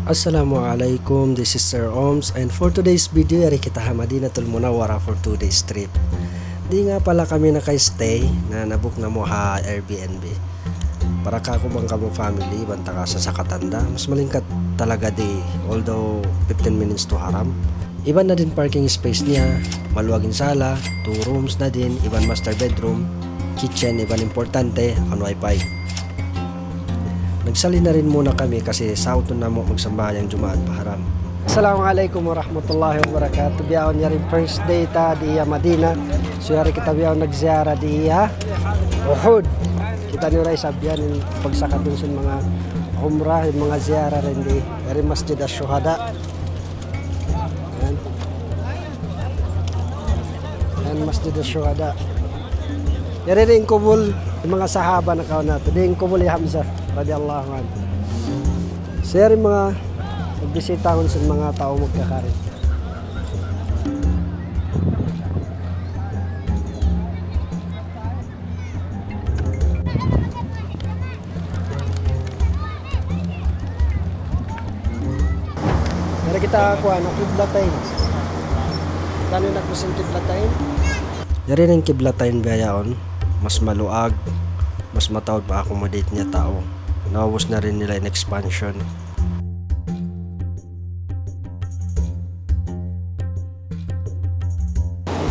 Assalamualaikum, this is Sir Oms, and for today's video yari kita Madinatul Munawwara for 2 days trip. Di nga pala kami naka-stay na nabook na mo ha Airbnb. Para ka bang kamo family banta ka sa Sakatanda, mas malingkat talaga di, although 15 minutes to Haram. Iban na din parking space niya, maluwagin sala, 2 rooms na din, iban master bedroom, kitchen, iban importante, on wifi. Nagsali na rin muna kami kasi sauto na mo magsambayang Jumaat Paharam. Assalamualaikum warahmatullahi wabarakatuh. Biyaon niya rin first day ta di Madina. So yari kita biyaon nagziyara di Uhud. Kita niyo rin sabihan yung pagsakat dun sa mga umrah, yung mga ziyara rin di yari Masjid Ash-Shuhada. Yan Masjid Ash-Shuhada. Yari rin kubul yung mga sahaba na kaon nato. Di yung kubul yung Hamzah radiyallahu anhu. So yari mga magbisita ko sa mga tao magkakarit. Yari kita kuha na kiblatayn. Kano nagkusing kiblatayn? Yari ng kiblatayn bayaon. Mas maluag, mas matawad pa accommodate niya tao. Naubos na rin nila in expansion.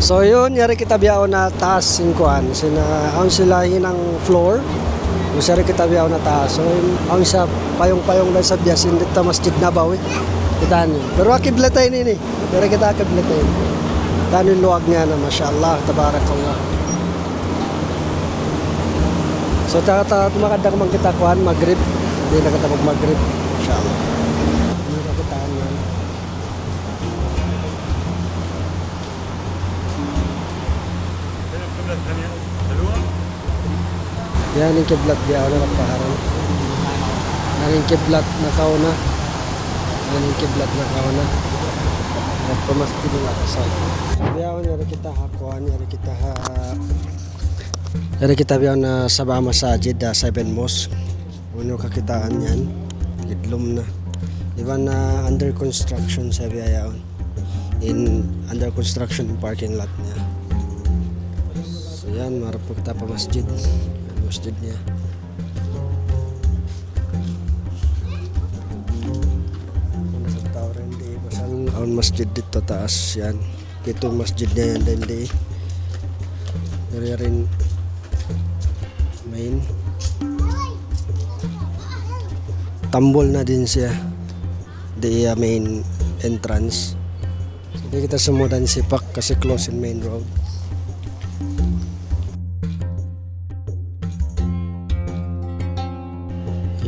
So yun, yari kita biyaw na taas singkuan. Ang sila hinang floor. Yung sari kita biyaw na taas. So ang sa payong-payong lang sa biyasin dito Masjid Nabawi. Kitaan yun. Pero akiblatain ini. Yari kita akiblatain. Kitaan yung luwag niya na mashallah, tabarakallah. So tumakadang man kita kuhan Maghrib. Hindi na kita mag-Maghrib. Inshallah. Hindi na kitaan yan. Yan yung kiblat biyaw na nagpaharan. Yan yung kiblat na kauna. Yan yung kiblat na kauna. Nagpamasjid nila kasal. Biyaw nyo kita hakuhan. Yari kita biyaw na Sabah Masajid, 7 Mosque. Unyo kakitaan yan. Gidlom na. Diba na under construction sa biyayaon. Under construction parking lot niya. So yan, marapag kita pa masjid. Masjid niya. Nasa tao rin di. Basan ang masjid dito taas yan. Ito masjid niya yan din di. Dari rin main tambol na din siya di main entrance. Hindi kita sumudan sipak kasi close in main road.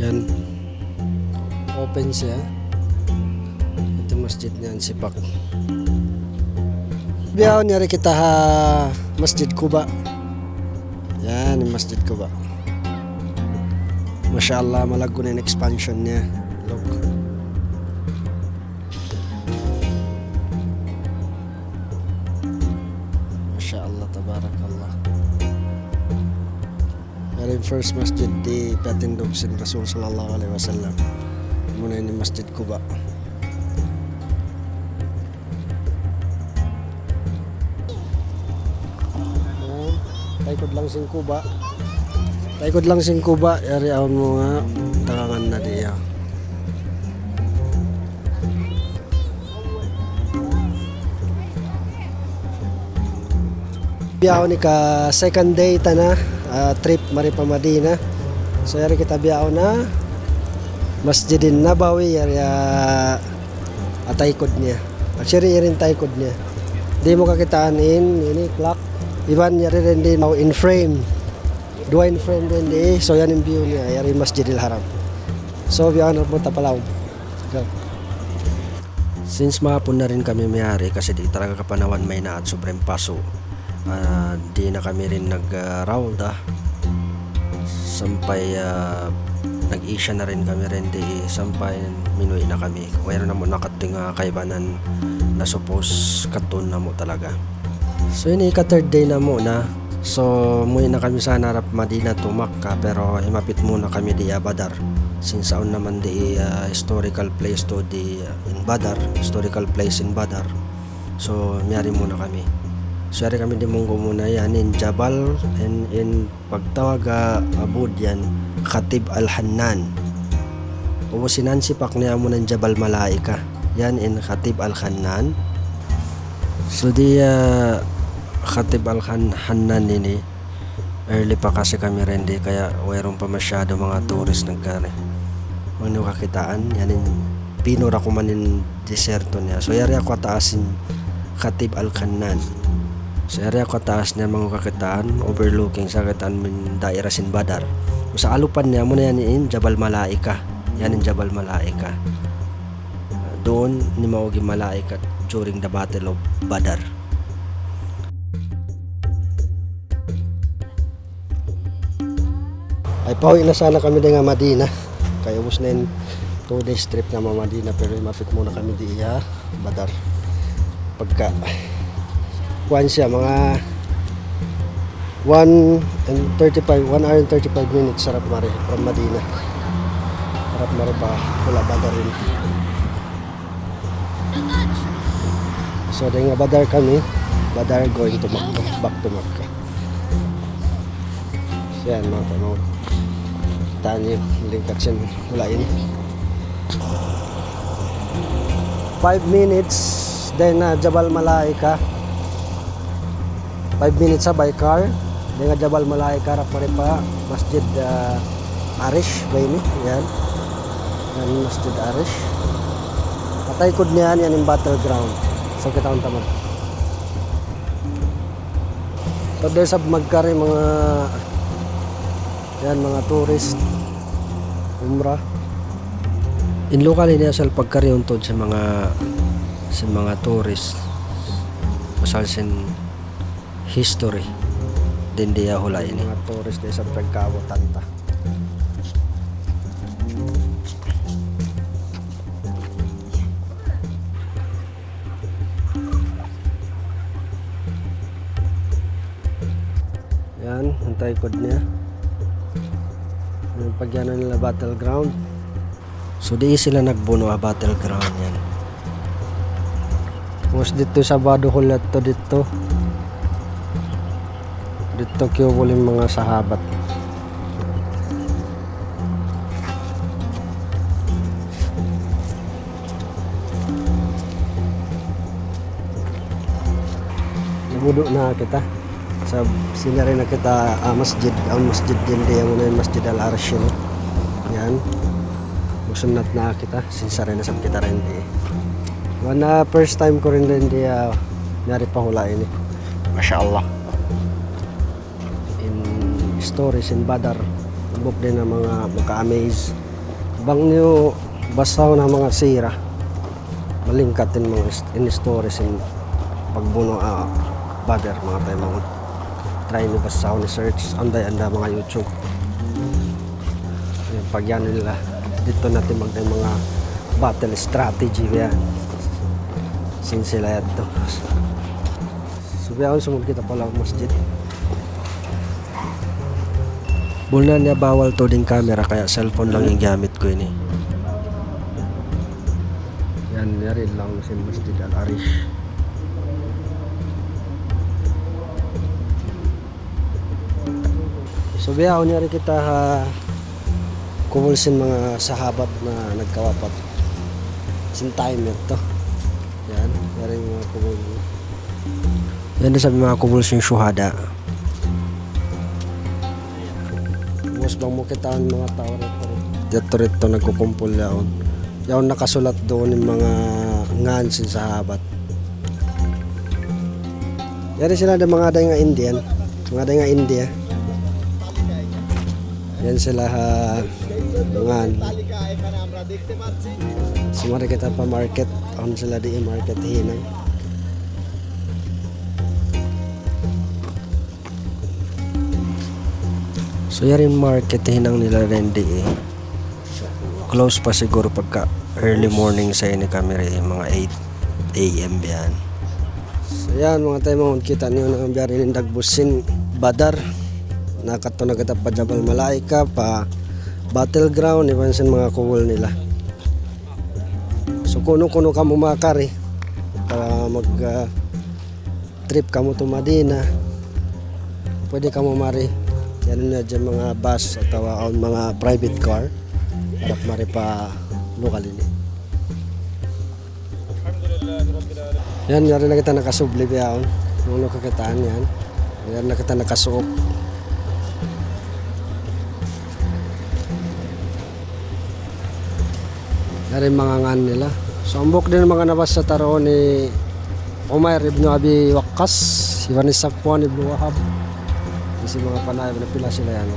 Yan open siya. Ito masjid niyan sipak. Biyaw niya rin kita ha Masjid Quba. Yan yung Masjid Quba. Mashallah, malago na yung expansion niya. Look. Mashallah, tabarakallah. Yan yung first masjid di patindog sin Rasul sallallahu alaihi wasallam. Muna yung Masjid Quba. Taikod lang sing Kuba. Yari awon mo nga tangangan na diya. Biyaw ni ka second day ta na trip mari pa Madina. So yari kita biyaw na Masjidin Nabawi yari taikod niya. Actually irin taikod niya. Di mo kakitaan ini clock. Iban yari rin din in frame. Dua in frame din di. So yan yung view niya. Yari Masjidil Haram. So biyakan na punta pala. Go. Since mahapon na rin kami mayari kasi di talaga kapanawan may na at sobrang paso. Di na kami rin nag-rawda. Sampay nag-isya na rin kami rin di. Sampay minuwi na kami. Kaya na mo nakating kaibanan na suppose katun na mo talaga. So yun ika third day na mo na So muwi na kami sa harap Madina to Makkah, pero imapit muna kami di Badar. Since aon naman di historical place to di in Badar, historical place in Badar. So miyari muna kami. So yari kami di munggo muna yan in Jabal, and in pagtawag abud yan Khatib Al-Hannan. O sinansipak niya mo ng Jabal Malaika. Yan in Khatib Al-Hannan. So di Khatib Al-Hannan ini early pa kasi kami rin di, kaya mayroon pa masyado mga tourist nagkari. Mga kakitaan yan in pinura ko man in deserto niya. So yari ako taasin Khatib Al-Hannan. So yari ako taas niya mga kakitaan overlooking sa kakitaan min daira sin Badar. Sa alupan niya muna yan in Jabal Malaika. Yan in Jabal Malaika. Doon ni maugi Malaika during the Battle of Badar. Ay pauwi na sana kami din nga Madina. Kaya ubos na yung 2 days trip nga Madina, pero mapit muna kami di Badar. Pagka kuhan siya mga 1 hour and 35 minutes sarap mare from Madina. Sarap mare pa wala Badar rin. So din nga Badar kami. Badar going to Makkah, back to Makkah. So yan mga tanaw. Taan yung lingkat siya wala yun. 5 minutes then Jabal Malaika. 5 minutes by car. Then Jabal Malaika rak pa Masjid Arish ba ini? Yan. Yan Masjid Arish. Patay kod niyan yan yung battleground. So kita ang tamad. So there's a magkari mga yan mga tourist umrah. In local niya sa pagkari untod sa mga tourist. Pasal sin history din diya hula ini. Mga tourist din sa pagkawatan ta. Yan, antay kod niya. Yung pagyanan nila battleground. So di sila nagbuno battleground yan. Tapos dito sa Baduhol at to dito. Dito kiyubuling mga sahabat. Nabudo na kita. Sa sinari na kita masjid, ang masjid din diyan muna yung Masjid Al-Arsh no? Yan. Musunat na kita, sinsari na sa kita rin di. Wana first time ko rin din di nari pa hula ini. Masya Allah. In stories in Badar, buk din ng mga maka-amaze. Bang niyo basaw na mga sira. Malingkat din mga in stories in pagbuno Badar mga tayo mga try nyo basaw ni search anda mga YouTube. Yung pagyan nila dito natin magdang mga battle strategy yan since sila ito. So biya sumod kita pala masjid. Bulan niya bawal to din camera kaya cellphone lang yung gamit ko ini. Yan yari lang sa Masjid Al-Arish. So biya unyari kita kumulsin mga sahabat na nagkawapat sin time ito. Yan, yari mga kumul. Yan din sabi mga kumulsin syuhada. Mas bang mo kita ang mga tao rito nagkukumpul yaon. Yaon nakasulat doon yung mga ngan sin sahabat. Yari sila ng mga day nga Indian, mga day nga India. Yan sila ngan. Sumari kita pa market, on sila di market hinang. So yarin market hinang nila rin di close pa siguro pagka early morning sa ini kami rin mga 8 AM yan. So yan mga tayo mga kita niyo na ang biyarin dagbusin Badar nakato na kita pa Jabal Malaika pa battleground iban sa mga kuwol nila. So kuno-kuno ka mo makari para mag trip ka mo to Madina, pwede ka mo mari yan na dyan mga bus atau mga private car para mari pa lokal ini. Yan yari na kita nakasubli biyaon nung nakakitaan yan. Yan na kita nakasuok. Dari mga ngan nila. So ambok din mga nabas sa taro ni Umair ibn Abi Waqqas, Ibn Safwan ibn Wahab. Kasi mga panay na pila sila yan.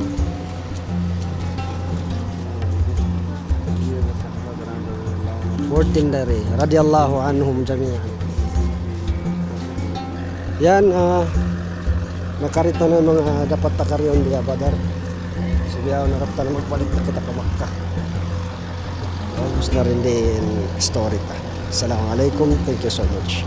14 dari radhiyallahu anhum jami'an. Yan nakarito na mga dapat takariyon diya Badar. Sabiyaw narapta na magpalit na kita ka Makkah. Gusto na rin din story ta. Assalamualaikum, thank you so much.